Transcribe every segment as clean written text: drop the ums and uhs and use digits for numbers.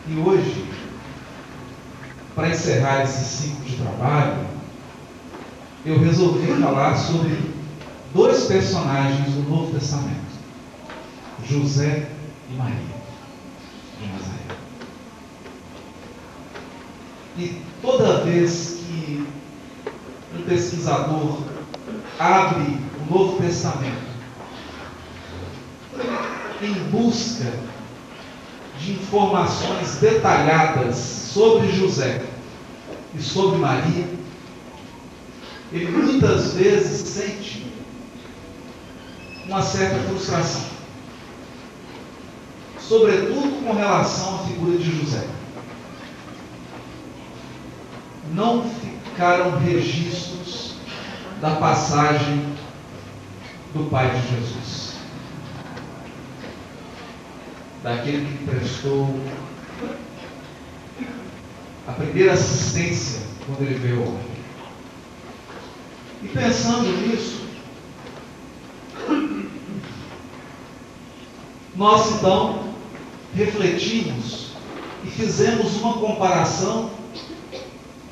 E hoje, para encerrar esse ciclo de trabalho, eu resolvi falar sobre dois personagens do Novo Testamento: José e Maria de Nazaré. E toda vez que um pesquisador abre o Novo Testamento em busca de informações detalhadas sobre José e sobre Maria, ele muitas vezes sente uma certa frustração, sobretudo com relação à figura de José. Não ficaram registros da passagem do pai de Jesus, daquele que prestou a primeira assistência quando ele veio ao mundo. E pensando nisso, nós então refletimos e fizemos uma comparação.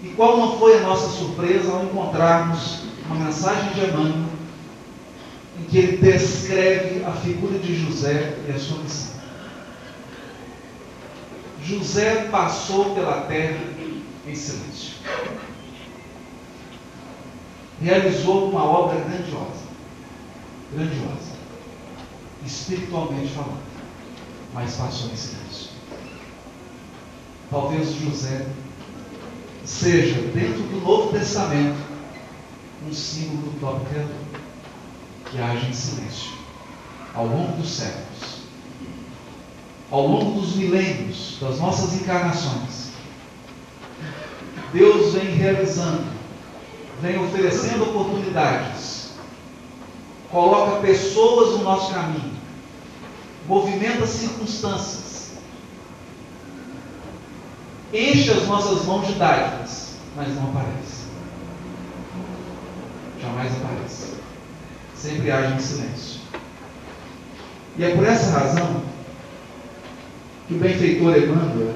E qual não foi a nossa surpresa ao encontrarmos uma mensagem de Emmanuel em que ele descreve a figura de José e a sua missão. José passou pela terra em silêncio. Realizou uma obra grandiosa, espiritualmente falando, mas passou em silêncio. Talvez José seja, dentro do Novo Testamento, um símbolo do próprio Criador, que age em silêncio ao longo dos séculos, ao longo dos milênios, das nossas encarnações. Deus vem realizando, vem oferecendo oportunidades, coloca pessoas no nosso caminho, movimenta circunstâncias, enche as nossas mãos de dádivas, mas não aparece. Jamais aparece. Sempre age em silêncio. E é por essa razão que o benfeitor Emmanuel,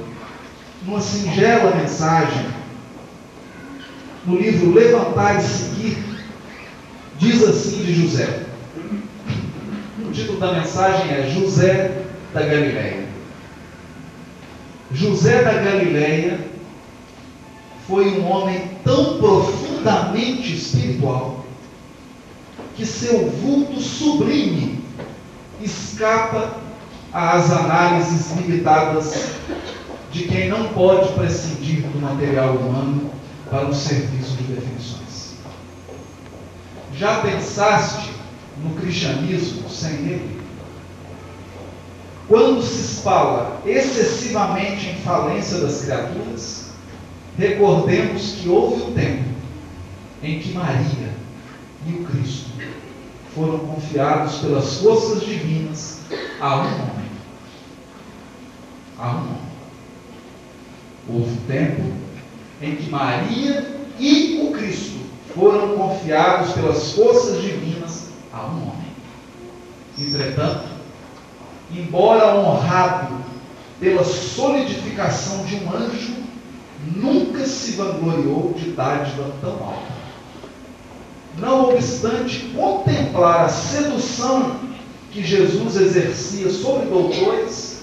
numa singela mensagem, no livro Levantar e Seguir, diz assim de José. O título da mensagem é José da Galileia. José da Galileia foi um homem tão profundamente espiritual que seu vulto sublime escapa às análises limitadas de quem não pode prescindir do material humano para um serviço de definições. Já pensaste no cristianismo sem ele? Quando se fala excessivamente em falência das criaturas, recordemos que houve um tempo em que Maria e o Cristo foram confiados pelas forças divinas a um homem. A um homem. Houve um tempo em que Maria e o Cristo foram confiados pelas forças divinas a um homem. Entretanto, embora honrado pela solidificação de um anjo, nunca se vangloriou de dádiva tão alta. Não obstante contemplar a sedução que Jesus exercia sobre doutores,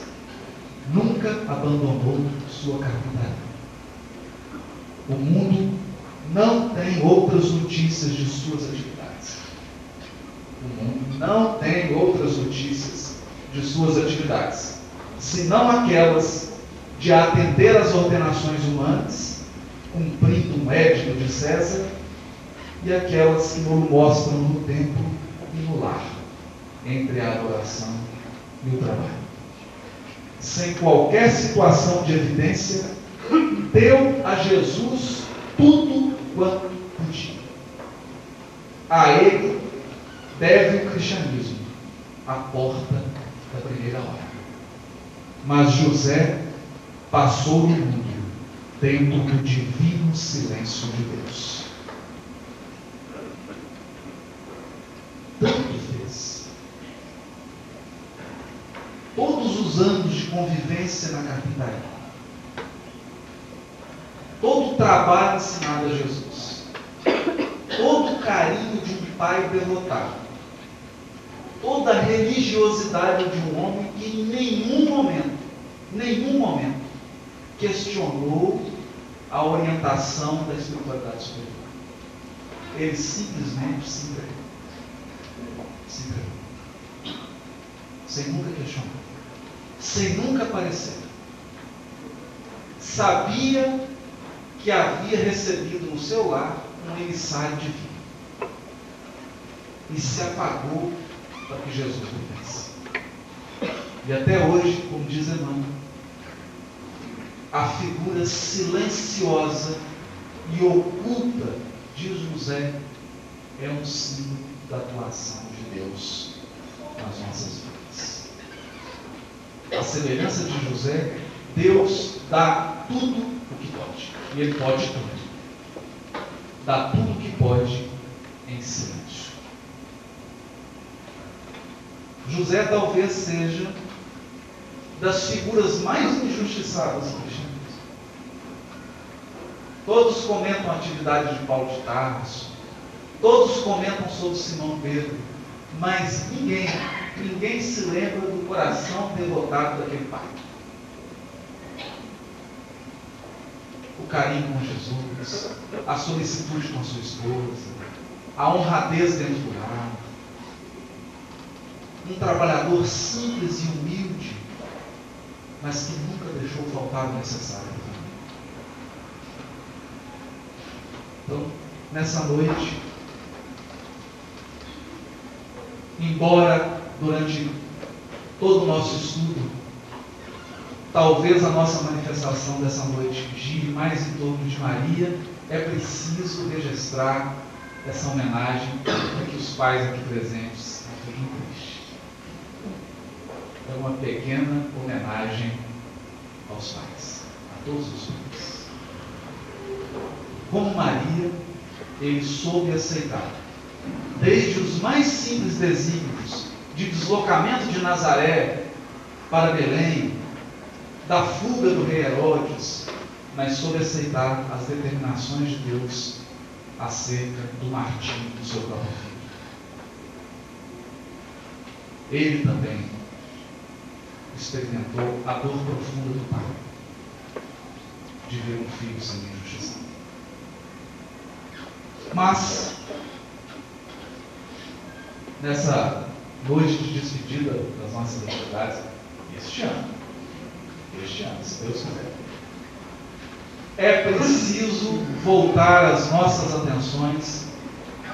nunca abandonou sua carpintaria. O mundo não tem outras notícias de suas atividades. O mundo não tem outras notícias de suas atividades, senão aquelas de atender às ordenações humanas, cumprindo um edito de César, e aquelas que nos mostram no templo e no lar, entre a adoração e o trabalho. Sem qualquer situação de evidência, deu a Jesus tudo quanto podia. A ele deve o cristianismo, a porta da primeira hora. Mas José passou no mundo dentro do divino silêncio de Deus. Tanto fez. Todos os anos de convivência na carpintaria, todo o trabalho ensinado a Jesus, todo o carinho de um pai derrotado, toda a religiosidade de um homem que em nenhum momento, questionou a orientação da espiritualidade superior. Ele simplesmente se entregou. Se entregou. Sem nunca questionar. Sem nunca aparecer. Sabia que havia recebido no seu lar um emissário divino. E se apagou para que Jesus vivesse. E até hoje, como diz Emmanuel, a figura silenciosa e oculta de José é um símbolo da atuação de Deus nas nossas vidas. A semelhança de José, Deus dá tudo o que pode. E Ele pode tudo. Dá tudo o que pode em silêncio. José talvez seja das figuras mais injustiçadas do cristianismo. Todos comentam a atividade de Paulo de Tarso, todos comentam sobre Simão Pedro, mas ninguém se lembra do coração devotado daquele pai. O carinho com Jesus, a solicitude com a sua esposa, a honradez dentro do lar, um trabalhador simples e humilde, mas que nunca deixou faltar o necessário. Então, nessa noite, embora durante todo o nosso estudo, talvez a nossa manifestação dessa noite gire mais em torno de Maria, é preciso registrar essa homenagem para que os pais aqui presentes não fiquem tristes. É uma pequena homenagem aos pais, a todos os pais. Como Maria, ele soube aceitar, desde os mais simples desígnios de deslocamento de Nazaré para Belém, da fuga do rei Herodes, mas soube aceitar as determinações de Deus acerca do martírio do seu próprio filho. Ele também experimentou a dor profunda do pai de ver um filho sendo injustiçado. Mas, nessa noite de despedida das nossas atividades, este ano, se Deus quiser, é preciso voltar as nossas atenções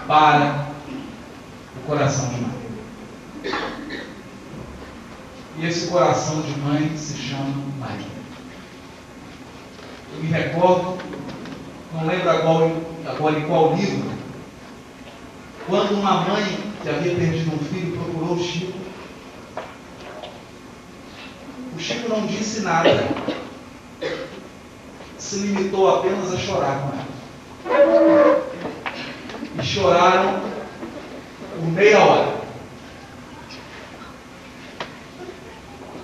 para o coração de Maria. E esse coração de mãe se chama Maria. Eu me recordo, não lembro agora em qual livro, quando uma mãe que havia perdido um filho procurou o Chico. O Chico não disse nada, se limitou apenas a chorar com ela. E choraram por meia hora.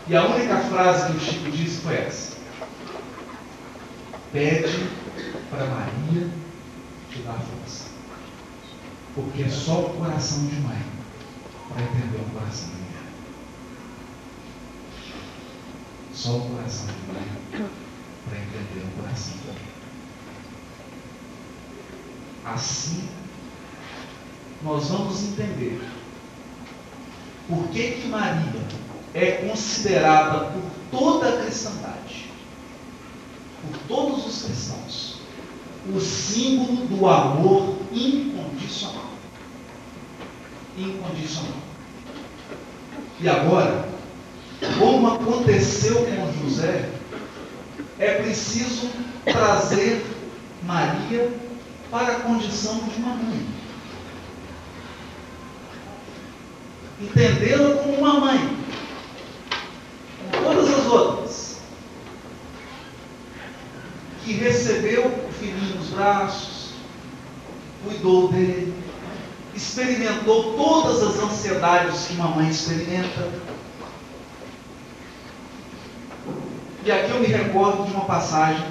E a única frase que o Chico disse foi essa: pede para Maria te dar força, porque é só o coração de mãe para entender o coração de mulher. Só o coração de mãe para entender o coração de mulher. Assim, nós vamos entender por que Maria é considerada por toda a cristandade, por todos os cristãos, o símbolo do amor incondicional. Incondicional. E agora, como aconteceu com José, é preciso trazer Maria para a condição de uma mãe. Entendê-la como uma mãe, como todas as outras, que recebeu o filhinho nos braços, cuidou dele, experimentou todas as ansiedades que uma mãe experimenta. E aqui eu me recordo de uma passagem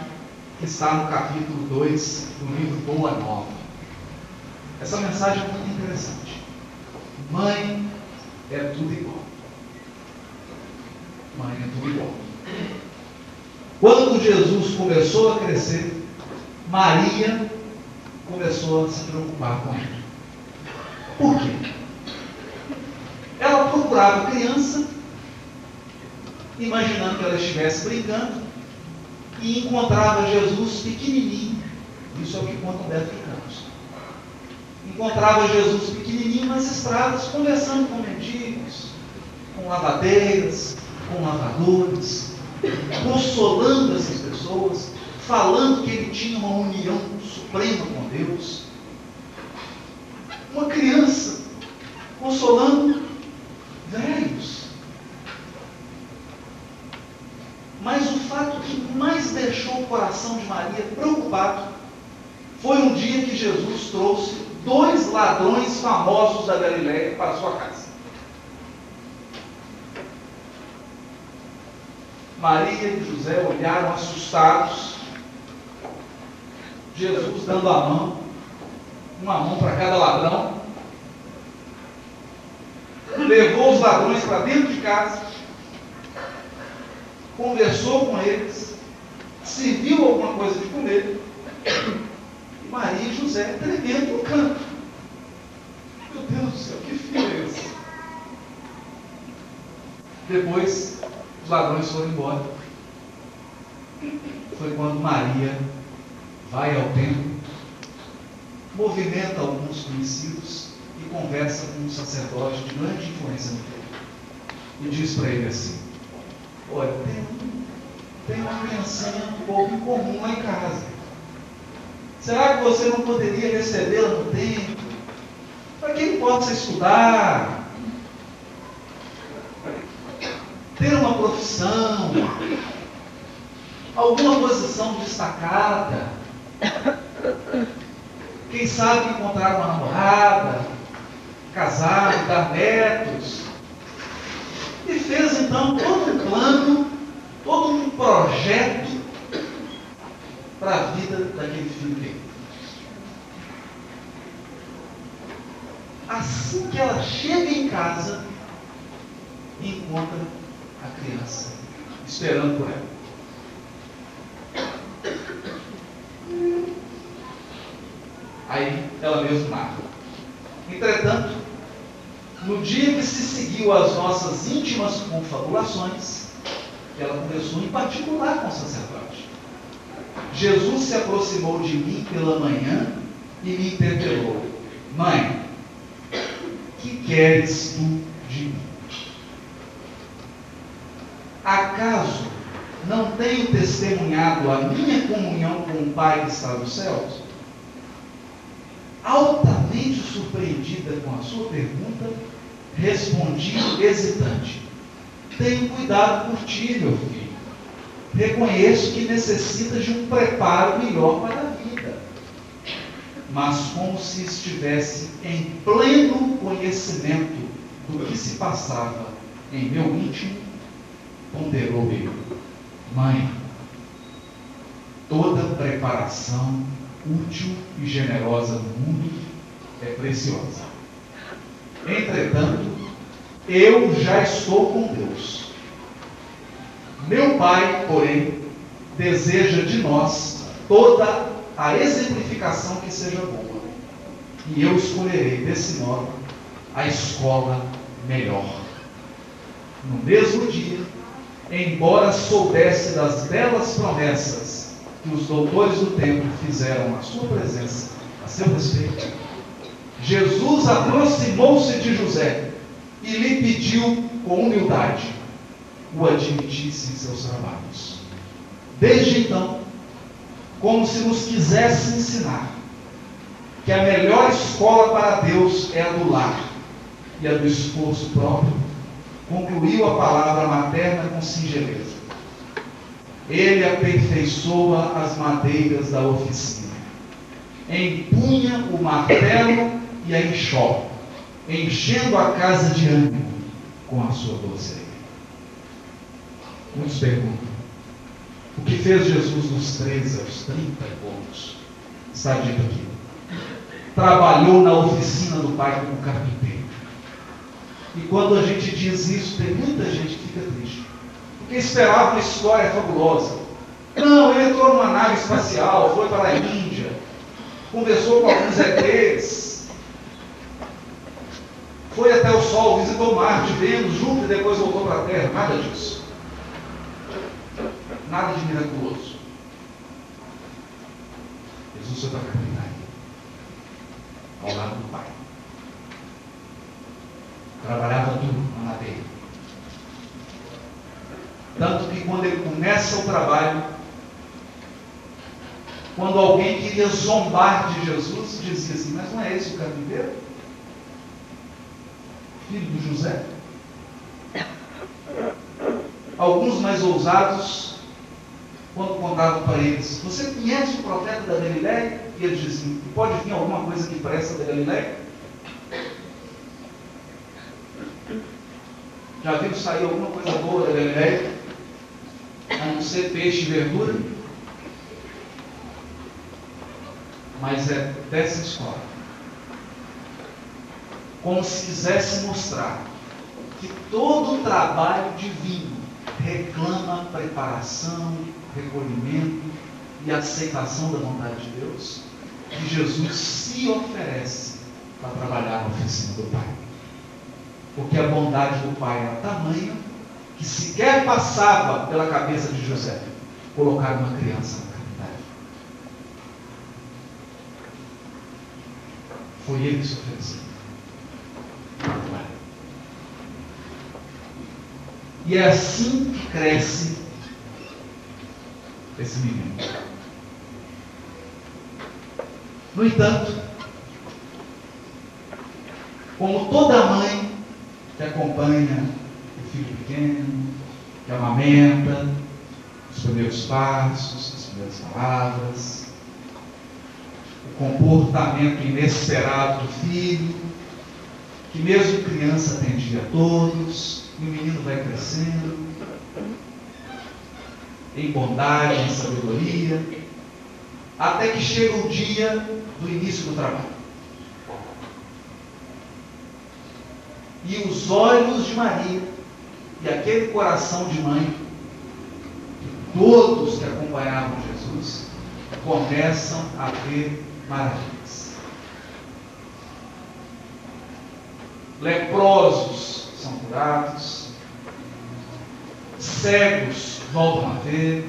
que está no capítulo 2 do livro Boa Nova. Essa mensagem é muito interessante. Mãe é tudo igual. Mãe é tudo igual. Quando Jesus começou a crescer, Maria começou a se preocupar com ele. Por quê? Ela procurava a criança, imaginando que ela estivesse brincando, e encontrava Jesus pequenininho. Isso é o que conta Humberto de Campos. Encontrava Jesus pequenininho nas estradas, conversando com mendigos, com lavadeiras, com lavadores, consolando essas pessoas, falando que ele tinha uma união suprema com Deus. Uma criança consolando velhos. Mas o fato que mais deixou o coração de Maria preocupado foi um dia que Jesus trouxe 2 ladrões famosos da Galileia para sua casa. Maria e José olharam assustados, Jesus dando a mão, uma mão para cada ladrão, levou os ladrões para dentro de casa, conversou com eles, serviu alguma coisa de comer, e Maria e José tremendo no canto. Meu Deus do céu, que filho é esse? Depois, os ladrões foram embora. Foi quando Maria vai ao templo, movimenta alguns conhecidos e conversa com um sacerdote de grande influência no templo. E diz para ele assim: olha, tem uma criancinha um pouco incomum lá em casa. Será que você não poderia recebê-la no templo? Para que ele possa estudar, ter uma profissão, alguma posição destacada, quem sabe encontrar uma namorada, casar, dar netos. E fez então todo um plano, todo um projeto para a vida daquele filho dele. Assim que ela chega em casa, encontra a criança esperando por ela. Aí ela mesma narra: entretanto, no dia que se seguiu às nossas íntimas confabulações, ela conversou em particular com o sacerdote. Jesus se aproximou de mim pela manhã e me interpelou: mãe, que queres tu de mim? Acaso não tenho testemunhado a minha comunhão com o Pai que está nos céus? Altamente surpreendida com a sua pergunta, respondi hesitante: tenho cuidado por ti, meu filho. Reconheço que necessitas de um preparo melhor para a vida. Mas como se estivesse em pleno conhecimento do que se passava em meu íntimo, ponderou ele: mãe, toda preparação útil e generosa no mundo é preciosa. Entretanto, eu já estou com Deus. Meu Pai, porém, deseja de nós toda a exemplificação que seja boa. E eu escolherei desse modo a escola melhor. No mesmo dia, embora soubesse das belas promessas que os doutores do templo fizeram à sua presença, a seu respeito, Jesus aproximou-se de José e lhe pediu com humildade o admitisse em seus trabalhos. Desde então, como se nos quisesse ensinar que a melhor escola para Deus é a do lar e a do esforço próprio, concluiu a palavra materna com singeleza: ele aperfeiçoa as madeiras da oficina, empunha o martelo e a enxova, enchendo a casa de ânimo com a sua doçura. Muitos perguntam: O que fez Jesus dos 13 aos 30 e poucos, está dito aqui. Trabalhou na oficina do Pai como carpinteiro. E quando a gente diz isso, tem muita gente que fica triste. Porque esperava uma história fabulosa. Não, ele entrou numa nave espacial, foi para a Índia, conversou com alguns ETs, foi até o Sol, visitou Marte, Vênus, Júpiter, e depois voltou para a Terra. Nada disso. Nada de miraculoso. Jesus foi para a carpintaria, ao lado do Pai. Trabalhava duro na madeira. Tanto que quando ele começa o trabalho, quando alguém queria zombar de Jesus, dizia assim: mas não é esse o carpinteiro? Filho do José? Alguns mais ousados, quando contavam para eles: você conhece o profeta da Galileia? E eles diziam: pode vir alguma coisa que presta da Galileia? Já viu sair alguma coisa boa da Galileia? A não ser peixe e verdura? Mas é dessa escola. Como se quisesse mostrar que todo o trabalho divino reclama preparação, recolhimento e aceitação da vontade de Deus, que Jesus se oferece para trabalhar na oficina do Pai. Porque a bondade do Pai era tamanha que sequer passava pela cabeça de José colocar uma criança na carpintaria. Foi ele que se ofereceu. E é assim que cresce esse menino. No entanto, como toda mãe que acompanha o filho pequeno, que amamenta, os primeiros passos, as primeiras palavras, o comportamento inesperado do filho, que mesmo criança atendia a todos, e o menino vai crescendo em bondade, em sabedoria, até que chega o dia do início do trabalho. E os olhos de Maria e aquele coração de mãe, todos que acompanhavam Jesus, começam a ver maravilhas. Leprosos são curados, cegos voltam a ver,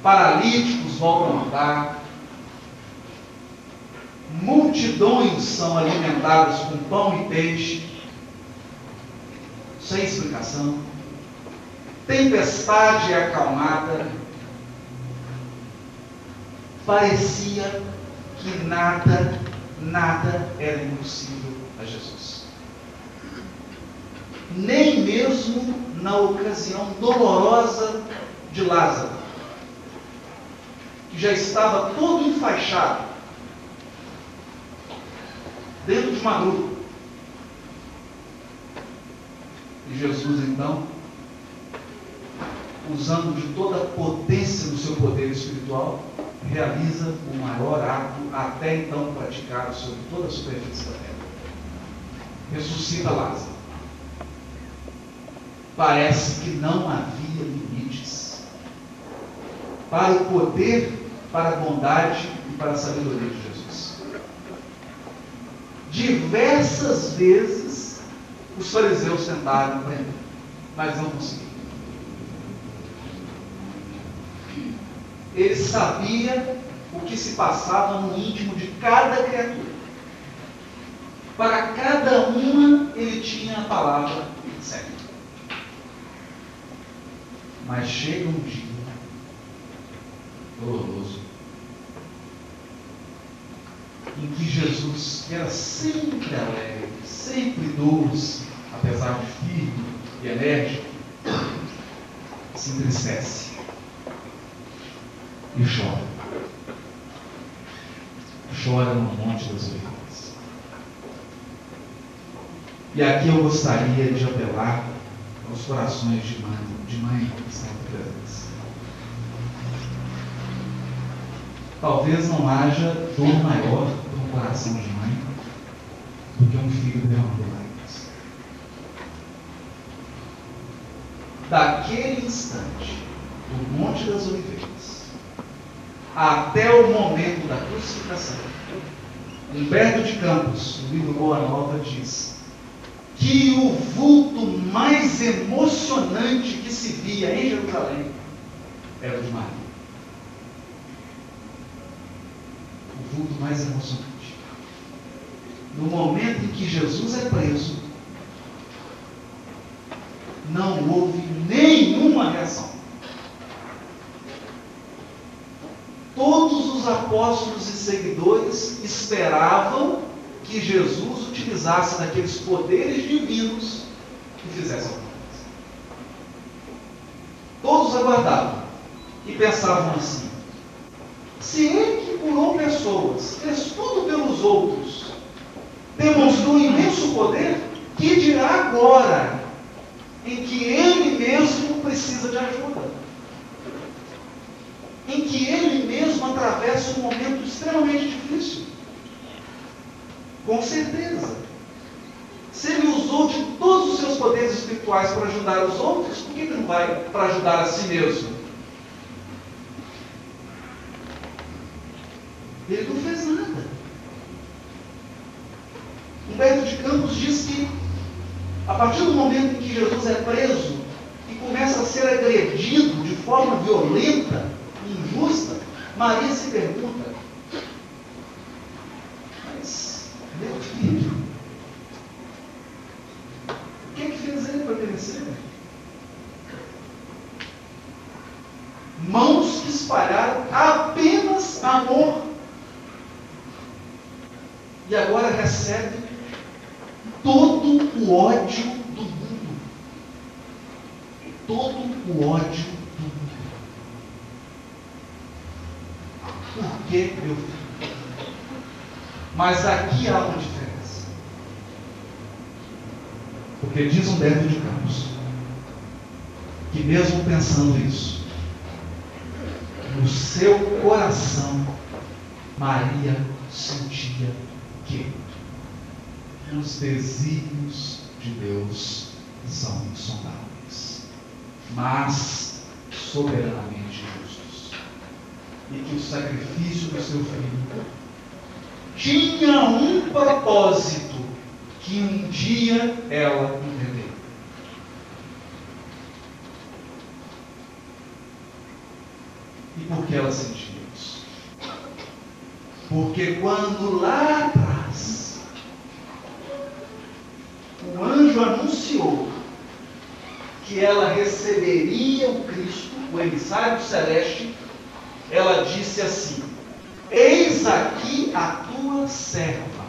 paralíticos voltam a andar, multidões são alimentadas com pão e peixe, sem explicação, tempestade é acalmada. Parecia que nada era impossível a Jesus. Nem mesmo na ocasião dolorosa de Lázaro, que já estava todo enfaixado dentro de uma gruta. E Jesus, então, usando de toda a potência do seu poder espiritual, realiza o maior ato até então praticado sobre toda a superfície da terra. Ressuscita Lázaro. Parece que não havia limites para o poder, para a bondade e para a sabedoria de Jesus. Diversas vezes os fariseus tentaram prender, mas não conseguiram. Ele sabia o que se passava no íntimo de cada criatura. Para cada uma ele tinha a palavra certa. Mas chega um dia doloroso em que Jesus, que era sempre alegre, sempre doce, apesar de firme e enérgico, se entristece e chora. Chora no Monte das Oliveiras. E aqui eu gostaria de apelar aos corações de mãe que estão presentes. talvez não haja dor maior para um coração de mãe do que um filho derramando lágrimas. Daquele instante, do Monte das Oliveiras, até o momento da crucificação, Humberto de Campos, no livro Boa Nova, diz que o vulto mais emocionante que se via em Jerusalém era o de Maria. O vulto mais emocionante. No momento em que Jesus é preso, não houve nenhuma reação. Todos os apóstolos e seguidores esperavam que Jesus utilizasse daqueles poderes divinos e fizesse alguma coisa. Todos aguardavam e pensavam assim: se ele que curou pessoas, fez tudo pelos outros, demonstrou imenso poder, que dirá agora em que ele mesmo precisa de ajuda? Em que ele mesmo atravessa um momento extremamente difícil? Com certeza. Se ele usou de todos os seus poderes espirituais para ajudar os outros, por que ele não vai para ajudar a si mesmo? Ele não fez nada. Humberto de Campos diz que, a partir do momento em que Jesus é preso e começa a ser agredido de forma violenta, injusta, Maria se pergunta: mas, meu filho, o que é que fez ele para merecer? Mãos que espalharam apenas amor. E agora recebe todo o ódio do mundo. Todo o ódio do mundo. Por que, meu filho? Mas aqui há uma diferença. Porque diz Humberto de Campos que, mesmo pensando isso, no seu coração, Maria sentia que os desígnios de Deus são insondáveis, mas soberanamente justos, e que o sacrifício do seu filho tinha um propósito que um dia ela entendeu. E por que ela sentia isso? Porque quando lá atrás o anjo anunciou que ela receberia o Cristo, o emissário celeste, ela disse assim: eis aqui a tua serva,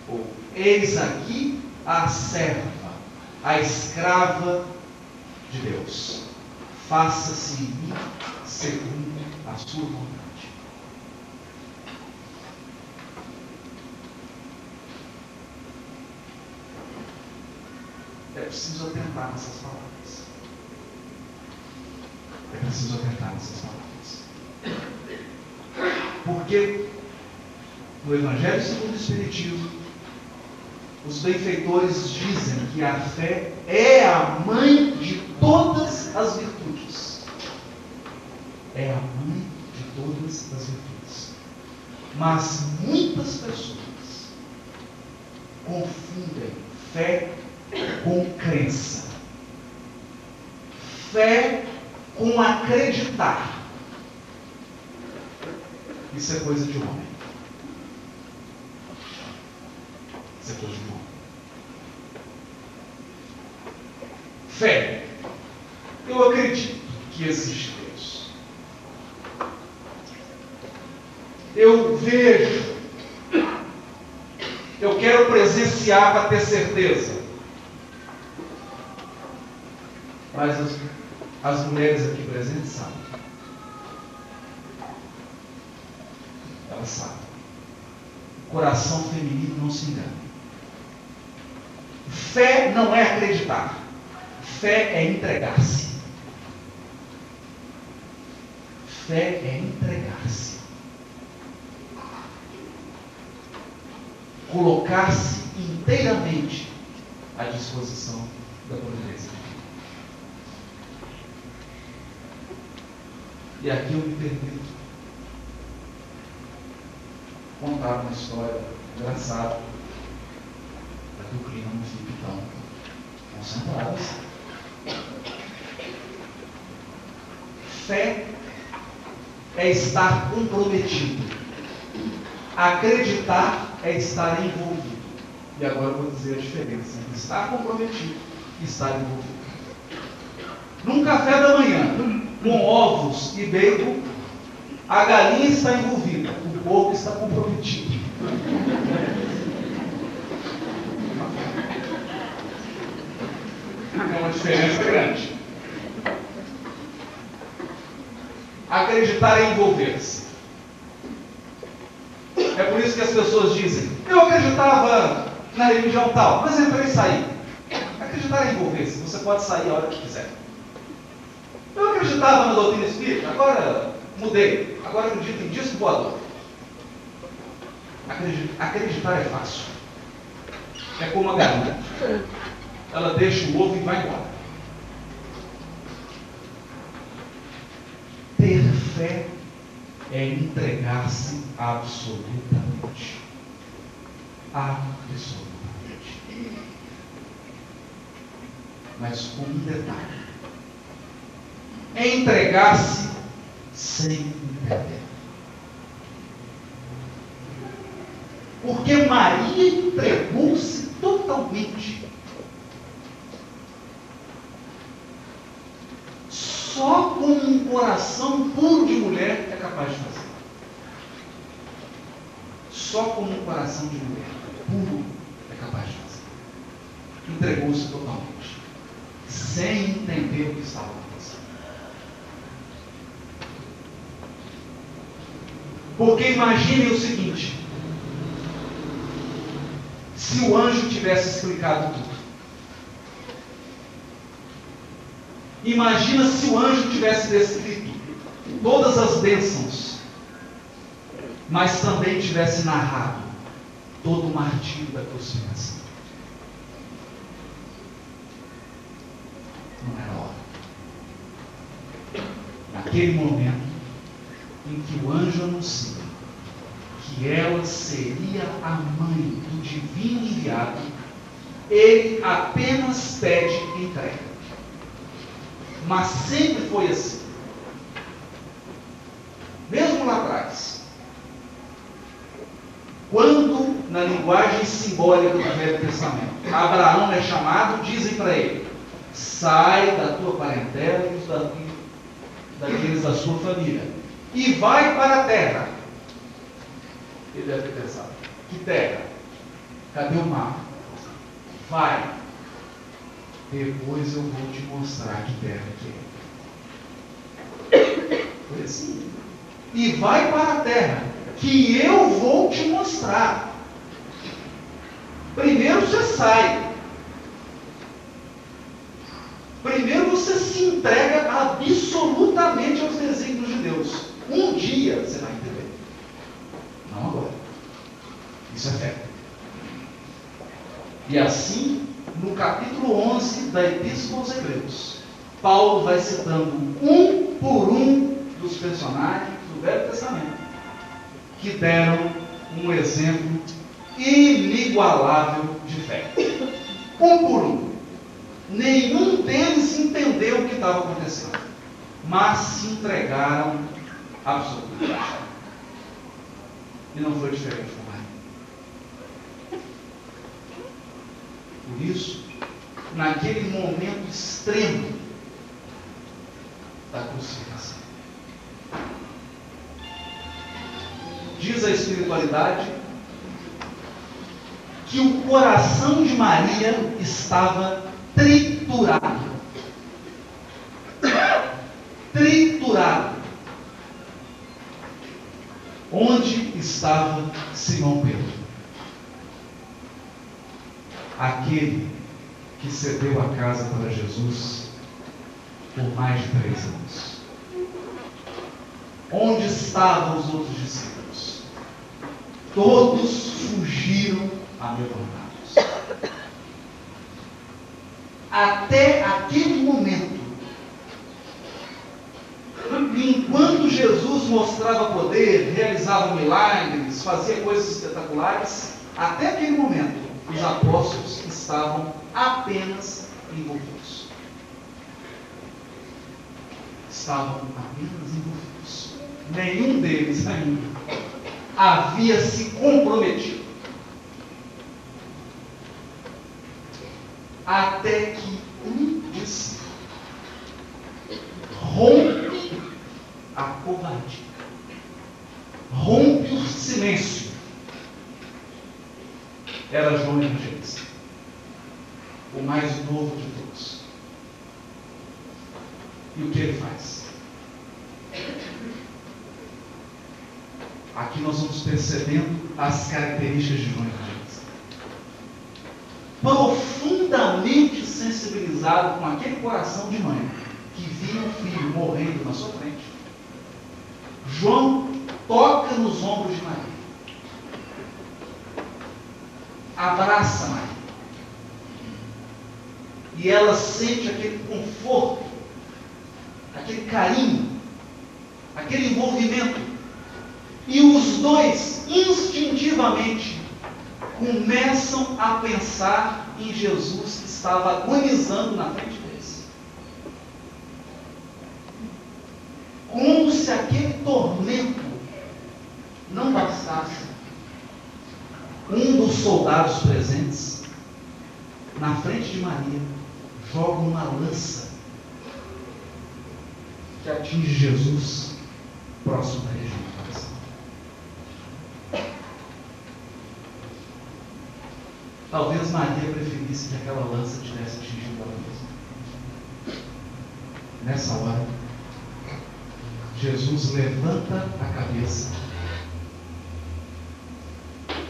ou eis aqui a serva, a escrava de Deus, faça-se em mim segundo a sua vontade. É preciso atentar nessas palavras. É preciso atentar nessas palavras. Porque no Evangelho segundo o Espiritismo, os benfeitores dizem que a fé é a mãe de todas as virtudes. É a mãe de todas as virtudes. Mas muitas pessoas confundem fé com crença. Fé com acreditar. Isso é coisa de homem. Isso é coisa de homem. Fé. Eu acredito que existe Deus. Eu vejo. Eu quero presenciar para ter certeza. Mas as mulheres aqui presentes sabem. Elas sabem. O coração feminino não se engana. Fé não é acreditar. Fé é entregar-se. Fé é entregar-se. colocar-se inteiramente à disposição da providência divina. E aqui eu me permito contar uma história engraçada, para que o clima não fique tão concentrado assim. Fé é estar comprometido. Acreditar é estar envolvido. E agora eu vou dizer a diferença entre estar comprometido e estar envolvido. Num café da manhã, com ovos e bacon, a galinha está envolvida, o porco está comprometido. É uma diferença grande. Acreditar é envolver-se. É por isso que as pessoas dizem: eu acreditava na religião tal, mas entrei e saí. Acreditar é envolver-se. Você pode sair a hora que quiser. Eu acreditava na doutrina espírita, agora mudei. Agora acredito em disco voador. Acreditar é fácil. É como a galinha. Ela deixa o ovo e vai embora. Ter fé é entregar-se absolutamente. Absolutamente. Mas com um detalhe: é entregar-se sem entender. Porque Maria entregou-se totalmente. Só com um coração puro de mulher é capaz de fazer. Só com um coração de mulher puro é capaz de fazer. Entregou-se totalmente, sem entender o que estava acontecendo. Porque imaginem o seguinte: se o anjo tivesse explicado tudo. Imagina se o anjo tivesse descrito todas as bênçãos, mas também tivesse narrado todo o martírio da crucificação. Não era hora. Naquele momento em que o anjo anuncia que ela seria a mãe do divino enviado, ele apenas pede entrega. Mas sempre foi assim. Mesmo lá atrás, quando na linguagem simbólica do Velho Testamento Abraão é chamado, dizem para ele: sai da tua parentela e daqueles da sua família e vai para a terra. Ele deve ter pensado: que terra? Cadê o mar? Vai. Depois eu vou te mostrar que terra que é. Foi assim. E vai para a terra, que eu vou te mostrar. Primeiro você sai. Primeiro você se entrega absolutamente aos desígnios de Deus. Um dia você vai entender. Não agora. Isso é fé. E assim, no capítulo 11 da Epístola aos Hebreus, Paulo vai citando um por um dos personagens do Velho Testamento que deram um exemplo inigualável de fé. Um por um. Nenhum deles entendeu o que estava acontecendo, mas se entregaram absolutamente. E não foi diferente com Maria. Por isso, naquele momento extremo da crucificação, diz a espiritualidade que o coração de Maria estava triturado. Triturado. Onde estava Simão Pedro? Aquele que cedeu a casa para Jesus por mais de 3 anos. Onde estavam os outros discípulos? Todos fugiram amedrontados. Até aquele momento, enquanto Jesus mostrava poder, realizava milagres, fazia coisas espetaculares, até aquele momento, os apóstolos estavam apenas envolvidos. Estavam apenas envolvidos. Nenhum deles ainda havia se comprometido. Até que um discípulo rompe a covardia, rompe o silêncio. Era João Evangelista, o mais novo de todos. E o que ele faz? Aqui nós vamos percebendo as características de João Evangelista. Profundamente sensibilizado com aquele coração de mãe que via o filho morrendo na sua frente, João toca nos ombros de Maria, abraça Maria, e ela sente aquele conforto, aquele carinho, aquele envolvimento, e os dois instintivamente começam a pensar em Jesus que estava agonizando na frente deles. Como se aquele tormento não bastasse, um dos soldados presentes, na frente de Maria, joga uma lança que atinge Jesus próximo da região do coração. Talvez Maria preferisse que aquela lança tivesse atingido ela mesma. Nessa hora, Jesus levanta a cabeça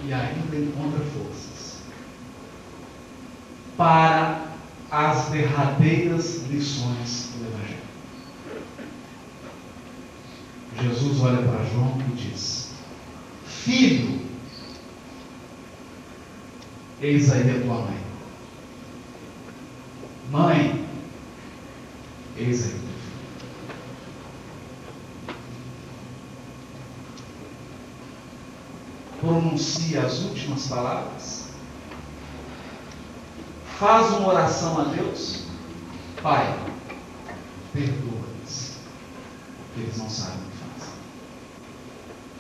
e ainda encontra forças para as derradeiras lições do Evangelho. Jesus olha para João e diz: Filho, eis aí a tua mãe. Mãe, eis aí o teu filho. Pronuncia as últimas palavras. Faz uma oração a Deus. Pai, perdoa-lhes, porque eles não sabem o que fazem.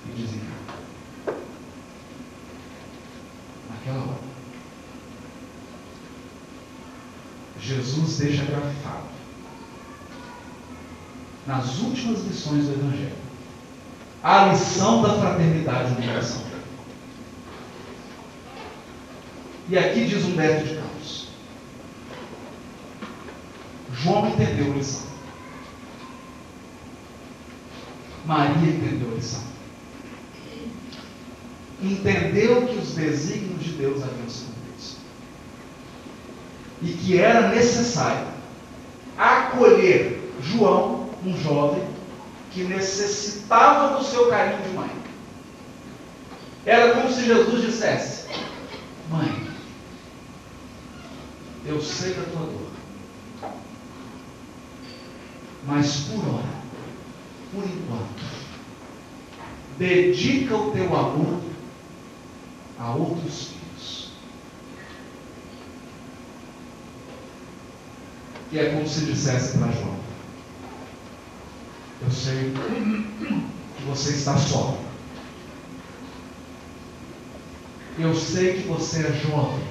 E desencarna. Naquela hora, Jesus deixa grafado, nas últimas lições do Evangelho, a lição da fraternidade e unificação. E aqui diz Humberto de Campos: João entendeu a lição, Maria entendeu a lição, entendeu que os desígnios de Deus haviam sido cumpridos e que era necessário acolher João, um jovem que necessitava do seu carinho de mãe. Era como se Jesus dissesse: mãe, eu sei da tua dor, mas por hora, por enquanto, dedica o teu amor a outros filhos. E é como se dissesse para João: eu sei que você está só. Eu sei que você é jovem,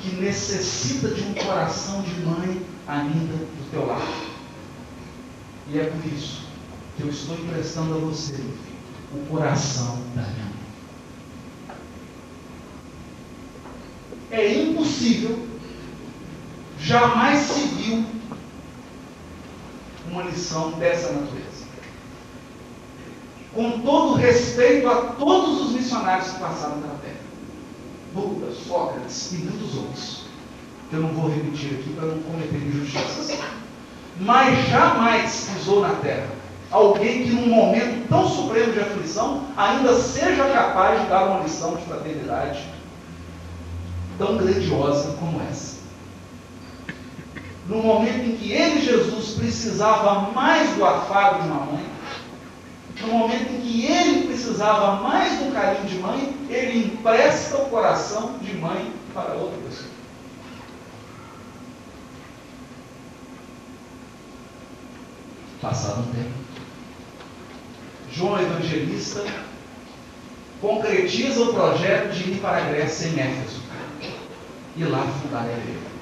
que necessita de um coração de mãe ainda do teu lado. E é por isso que eu estou emprestando a você, meu filho, o coração da minha mãe. É impossível, jamais se viu uma lição dessa natureza. Com todo respeito a todos os missionários que passaram pela terra, Buda, Sócrates e muitos outros, que eu não vou repetir aqui para não cometer injustiças, mas jamais pisou na terra alguém que num momento tão supremo de aflição ainda seja capaz de dar uma lição de fraternidade tão grandiosa como essa. No momento em que ele, Jesus, precisava mais do afago de uma mãe, no momento em que ele precisava mais do carinho de mãe, ele empresta o coração de mãe para outra pessoa. Passado um tempo, João Evangelista concretiza o projeto de ir para a Grécia em Éfeso e lá fundar a igreja.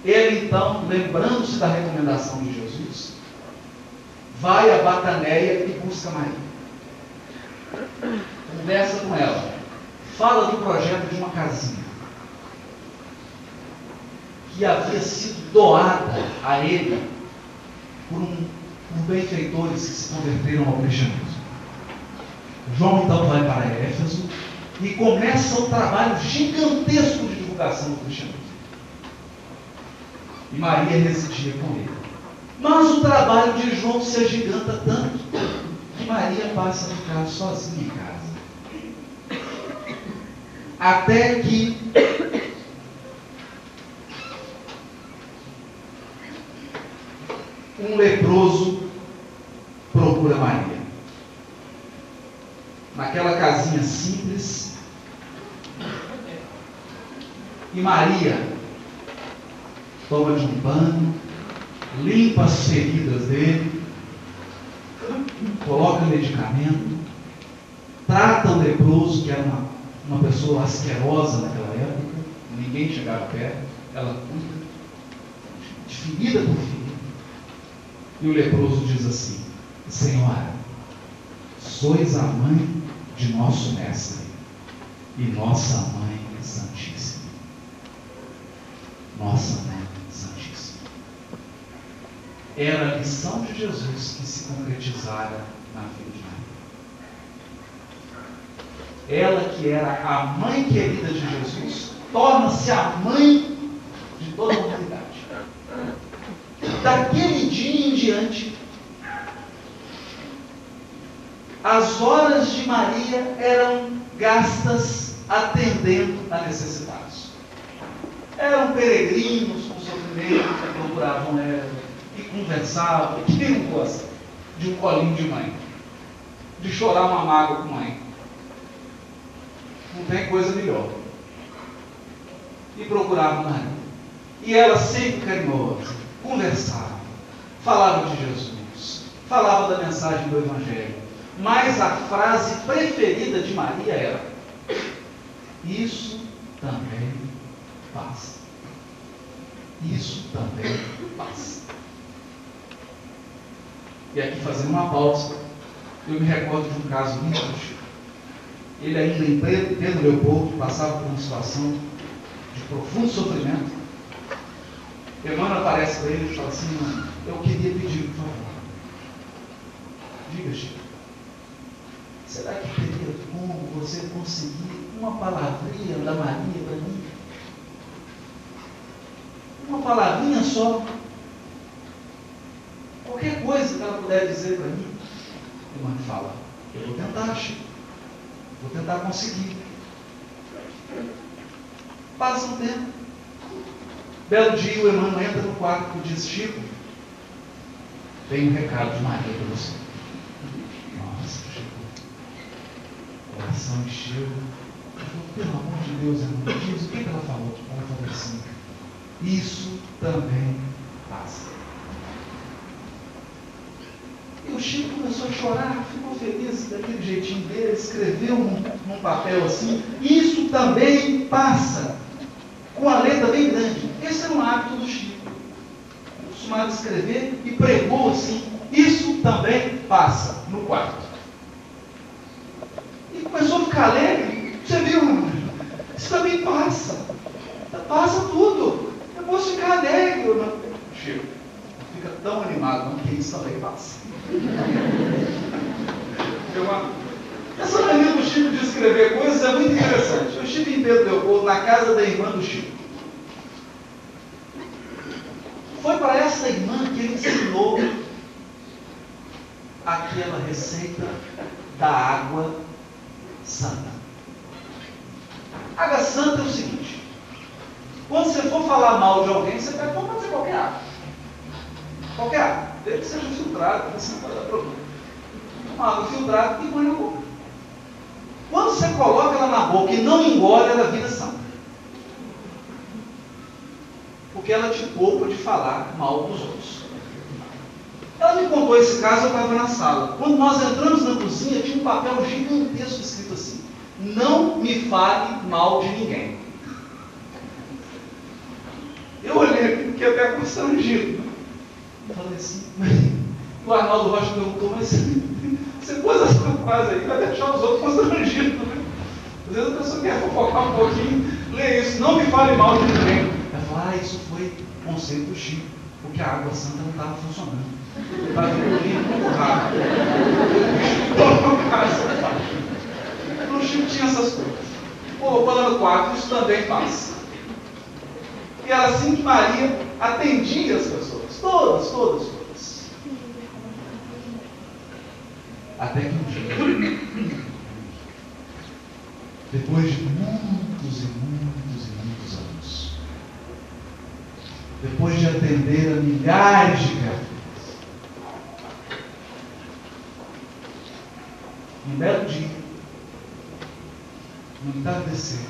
Ele então, lembrando-se da recomendação de Jesus, vai a Bataneia e busca Maria. Conversa com ela, fala do projeto de uma casinha que havia sido doada a ele por benfeitores que se converteram ao cristianismo. João então vai para Éfeso e começa o trabalho gigantesco de divulgação do cristianismo. E Maria residia com ele. Mas o trabalho de João se agiganta tanto que Maria passa a ficar sozinha em casa. Até que um leproso procura Maria. Naquela casinha simples. E Maria toma de um banho, limpa as feridas dele, coloca medicamento, trata o leproso, que era uma pessoa asquerosa naquela época, ninguém chegava perto, ela cuida de ferida por ferida. E o leproso diz assim: Senhora, sois a mãe de nosso mestre e nossa mãe santíssima. Nossa mãe santíssima. Era a lição de Jesus que se concretizara na vida de Maria. Ela, que era a mãe querida de Jesus, torna-se a mãe de toda a humanidade. Daquele dia em diante, as horas de Maria eram gastas atendendo a necessitados. Eram peregrinos com sofrimento que procuravam ela e conversavam. Quem não gosta de um colinho de mãe? De chorar uma mágoa com mãe? Não tem coisa melhor. E procuravam Maria. E ela sempre carinhosa, conversava, falava de Jesus, falava da mensagem do Evangelho. Mas a frase preferida de Maria era: isso também passa. Isso também passa. E aqui, fazendo uma pausa, eu me recordo de um caso muito triste. Ele ainda em Pedro Leopoldo passava por uma situação de profundo sofrimento. Emmanuel aparece para ele e fala assim: mano, eu queria pedir, por favor, diga, Chico, será que teria como você conseguir uma palavrinha da Maria para mim? Uma palavrinha só. Qualquer coisa que ela puder dizer para mim. O irmão fala: eu vou tentar, Chico. Vou tentar conseguir. Passa um tempo. Belo dia, o irmão entra no quarto e diz: Chico, tem um recado de Maria para você. Nossa, Chico, o coração encheu. Eu falei: pelo amor de Deus, irmão, diz o que ela falou? Ela falou assim: isso também passa. E o Chico começou a chorar, ficou feliz daquele jeitinho dele, escreveu num papel assim: isso também passa. Com a letra bem grande. Esse era um hábito do Chico. Costumava escrever e pregou assim: isso também passa, no quarto. E começou a ficar alegre. Você viu? Isso também passa. Passa tudo. Eu posso ficar alegre. Chico, não fica tão animado, não, que isso também passa. Essa maneira do Chico de escrever coisas é muito interessante. Eu estive em Pedro Leopoldo, na casa da irmã do Chico. Foi para essa irmã que ele ensinou aquela receita da água santa. Água santa é o seguinte: quando você for falar mal de alguém, você pode ser qualquer água. Qualquer água, desde que seja filtrada, você não pode dar problema. Uma água filtrada e põe na boca. Quando você coloca ela na boca e não engole, ela vira santa. Porque ela te poupa de falar mal dos outros. Ela me contou esse caso, eu estava na sala. Quando nós entramos na cozinha, tinha um papel gigantesco escrito assim: não me fale mal de ninguém. Eu olhei aqui, fiquei até constrangido. Eu falei assim, o Arnaldo Rocha perguntou, mas você pôs essa frase aí, vai deixar os outros constrangidos, né? Às vezes a pessoa quer fofocar um pouquinho, lê isso, não me fale mal de ninguém. Ela fala, isso foi conceito do Chico, porque a água santa não estava funcionando. Estava engolindo muito rápido. Então o Chico tinha essas coisas. Pô, falando 4, isso também passa. E era assim que Maria atendia as pessoas. Todas. Até que um dia, depois de muitos anos, depois de atender a milhares de criaturas, um belo dia, no entardecer,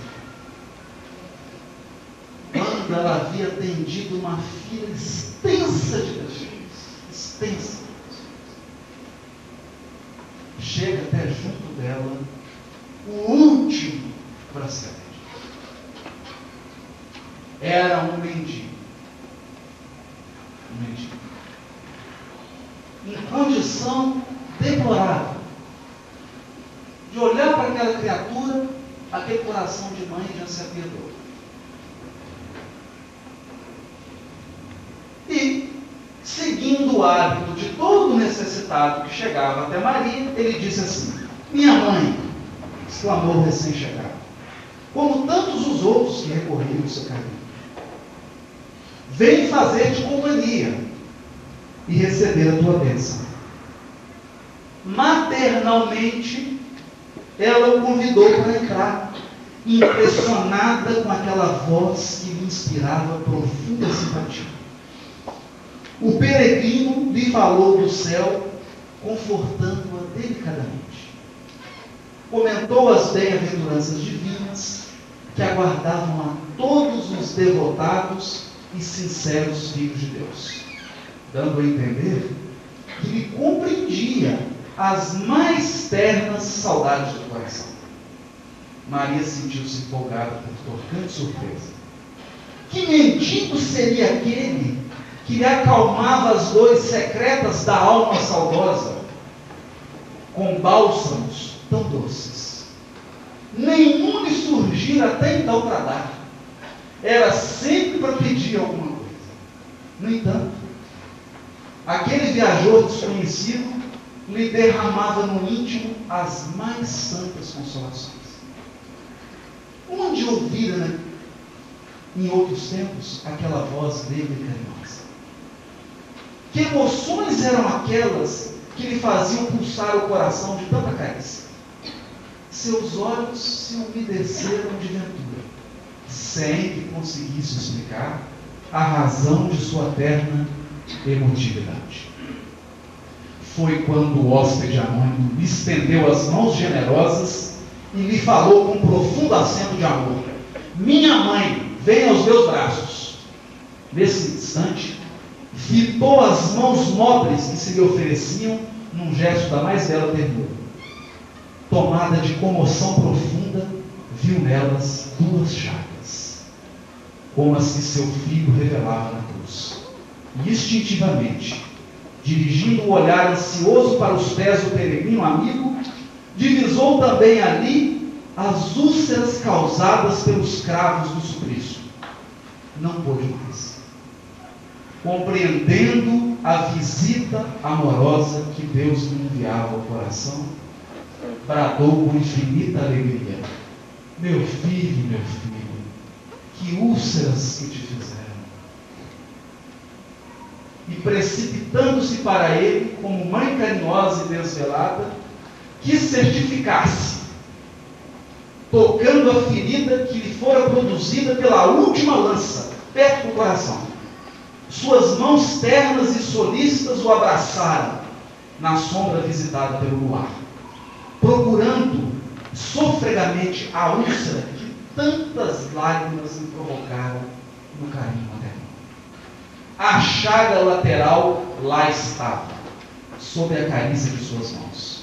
quando ela havia atendido uma fila extensa de pessoas, chega até junto dela o último para ser atendido. Era um mendigo. Em condição deplorável, de olhar para aquela criatura, aquele coração de mãe já se apiedou. E, seguindo o hábito de todo necessitado que chegava até Maria, ele disse assim: minha mãe, exclamou o recém-chegado, como tantos os outros que recorriam ao seu caminho, vem fazer-te companhia e receber a tua bênção. Maternalmente, ela o convidou para entrar, impressionada com aquela voz que lhe inspirava profunda simpatia. O peregrino lhe falou do céu, confortando-a delicadamente. Comentou as bem-aventuranças divinas que aguardavam a todos os devotados e sinceros filhos de Deus, dando a entender que lhe compreendia as mais ternas saudades do coração. Maria sentiu-se empolgada por tocante surpresa. Que mendigo seria aquele que lhe acalmava as dores secretas da alma saudosa com bálsamos tão doces? Nenhum lhe surgira até então para dar. Era sempre para pedir alguma coisa. No entanto, aquele viajor desconhecido lhe derramava no íntimo as mais santas consolações. Onde ouvira, né, em outros tempos, aquela voz dele carinhosa? Que emoções eram aquelas que lhe faziam pulsar o coração de tanta carícia? Seus olhos se umedeceram de ventura, sem que conseguisse explicar a razão de sua terna emotividade. Foi quando o hóspede anônimo lhe estendeu as mãos generosas e lhe falou com profundo acento de amor: minha mãe, venha aos meus braços. Nesse instante, fitou as mãos nobres que se lhe ofereciam num gesto da mais bela ternura. Tomada de comoção profunda, viu nelas duas chagas, como as que seu filho revelava na cruz. E instintivamente, dirigindo o olhar ansioso para os pés do peregrino amigo, divisou também ali as úlceras causadas pelos cravos do suplício. Não pôde mais. Compreendendo a visita amorosa que Deus lhe enviava ao coração, bradou com infinita alegria: meu filho, que úlceras que te fizeram! E precipitando-se para ele, como mãe carinhosa e velada, que certificasse, tocando a ferida que lhe fora produzida pela última lança, perto do coração. Suas mãos ternas e solícitas o abraçaram, na sombra visitada pelo luar, procurando sofregamente a úlcera que tantas lágrimas lhe provocaram no carinho maternal. A chaga lateral lá estava, sob a carícia de suas mãos.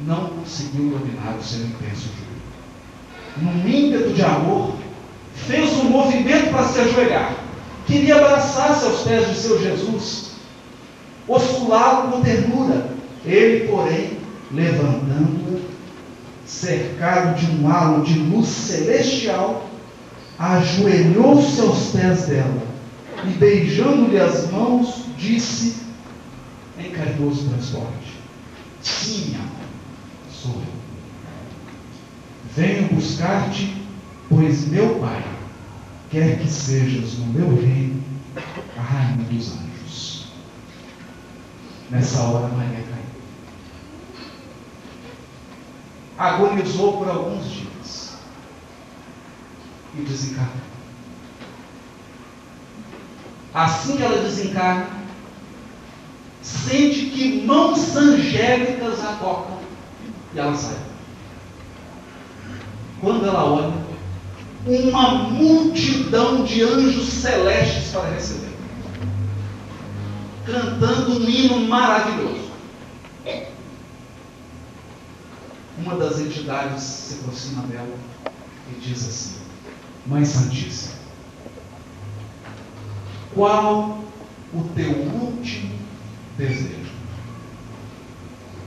Não conseguiu dominar o seu intenso júbilo. Num ímpeto de amor, fez um movimento para se ajoelhar. Queria abraçar-se aos pés de seu Jesus, osculá-lo com ternura. Ele, porém, levantando-a, cercado de um halo de luz celestial, ajoelhou-se aos pés dela e, beijando-lhe as mãos, disse em carinhoso transporte: sim, minha mãe, sou eu. Venho buscar-te, pois meu Pai quer que sejas no meu reino a rainha dos anjos. Nessa hora Maria caiu. Agonizou por alguns dias e desencarnou. Assim que ela desencarna, sente que mãos angélicas a tocam e ela sai. Quando ela olha, uma multidão de anjos celestes para receber, cantando um hino maravilhoso. Uma das entidades se aproxima dela e diz assim: Mãe Santíssima, qual o teu último desejo?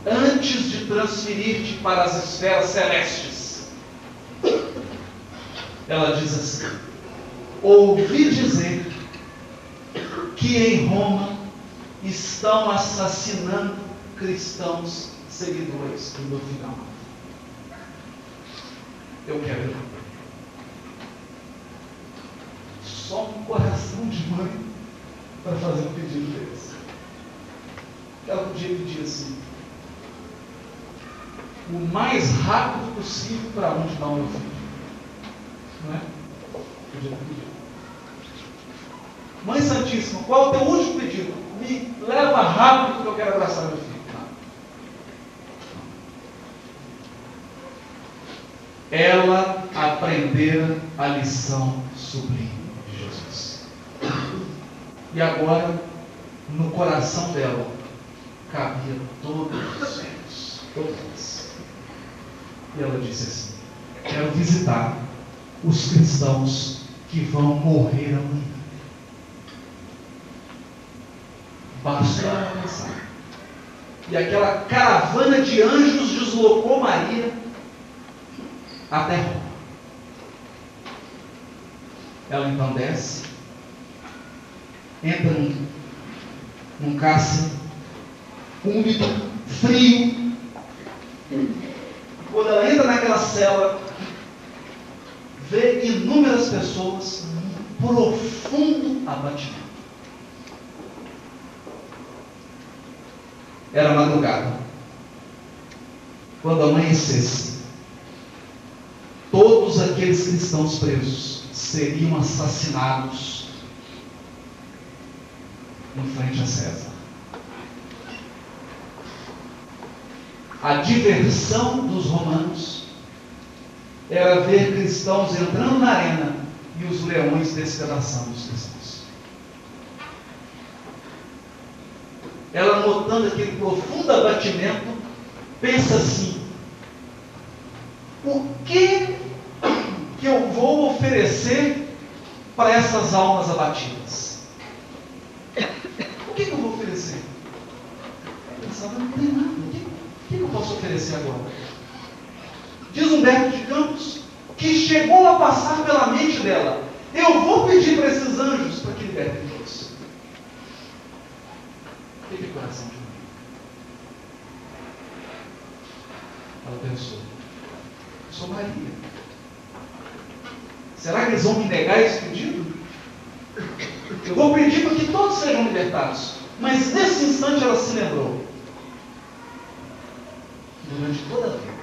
Antes de transferir-te para as esferas celestes, ela diz assim: ouvi dizer que em Roma estão assassinando cristãos seguidores do meu filho amado. Eu quero ir. Só um coração de mãe para fazer um pedido desse. Ela podia pedir assim: o mais rápido possível para onde dá o meu filho. Não é? Podia pedir. Mãe Santíssima, qual é o teu último pedido? Me leva rápido porque eu quero abraçar meu filho. Ela aprendera a lição sublime de Jesus. E agora, no coração dela, cabia todos os filhos, todos. E ela disse assim: quero visitar os cristãos que vão morrer amanhã. Bastou ela pensar. E aquela caravana de anjos deslocou Maria até Roma. Ela então desce, entra num cárcere úmido, frio. Quando ela entra naquela cela, vê inúmeras pessoas num profundo abatimento. Era madrugada. Quando amanhecesse, todos aqueles cristãos presos seriam assassinados em frente a César. A diversão dos romanos era ver cristãos entrando na arena e os leões despedaçando os cristãos. Ela, notando aquele profundo abatimento, pensa assim: o que eu vou oferecer para essas almas abatidas? O que eu vou oferecer? Eu pensava: não tem nada. O que eu posso oferecer agora? Diz Humberto de Campos que chegou a passar pela mente dela: eu vou pedir para esses anjos para que libertem todos. O que é coração de mãe? Ela pensou: eu sou Maria. Será que eles vão me negar esse pedido? Eu vou pedir para que todos sejam libertados. Mas nesse instante ela se lembrou: durante toda a vida.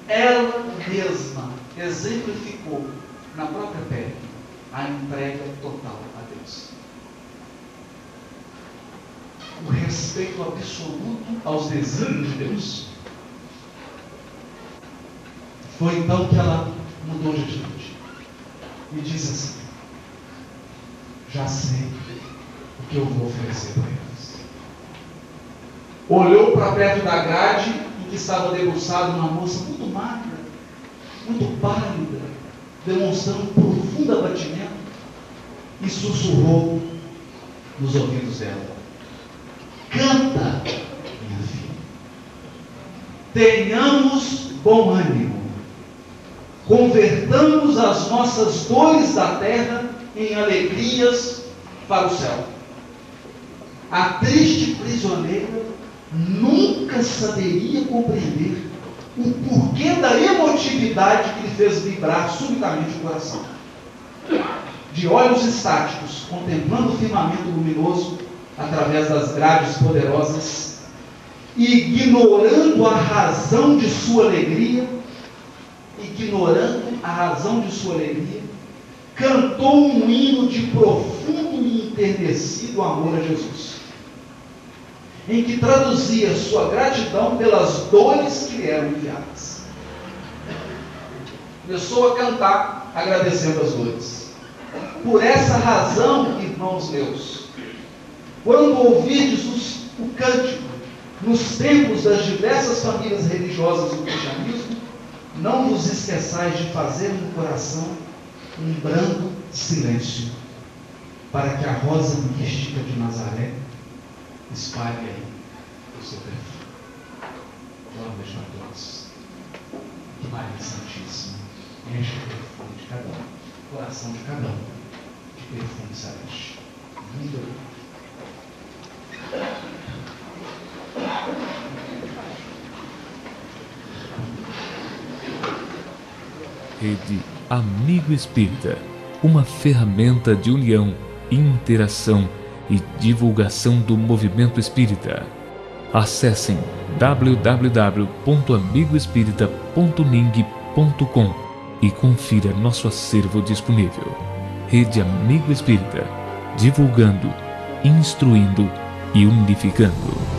Ela mesma exemplificou na própria pele a entrega total a Deus. O respeito absoluto aos desígnios de Deus. Foi então que ela mudou de atitude e disse assim: já sei o que eu vou oferecer para eles. Olhou para perto da grade em que estava debruçada uma moça muito magra, muito pálida, demonstrando profundo abatimento, e sussurrou nos ouvidos dela: canta, minha filha, tenhamos bom ânimo, convertamos as nossas dores da terra em alegrias para o céu. A triste prisioneira nunca saberia compreender o porquê da emotividade que lhe fez vibrar subitamente o coração. De olhos estáticos, contemplando o firmamento luminoso através das grades poderosas, ignorando a razão de sua alegria, cantou um hino de profundo e enternecido amor a Jesus, em que traduzia sua gratidão pelas dores que lhe eram enviadas. Começou a cantar agradecendo as dores. Por essa razão, irmãos meus, quando ouvides o cântico nos templos das diversas famílias religiosas do cristianismo, não vos esqueçais de fazer no coração um brando silêncio, para que a rosa mística de Nazaré espalhe aí o seu perfume. Vamos deixar todos. Que Maria Santíssima enche o perfume de cada um, o coração de cada um, de perfume celeste. Muito obrigado. Rede Amigo Espírita, uma ferramenta de união, interação e divulgação do movimento espírita. Acessem www.amigoespírita.ning.com e confira nosso acervo disponível. Rede Amigo Espírita, divulgando, instruindo e unificando.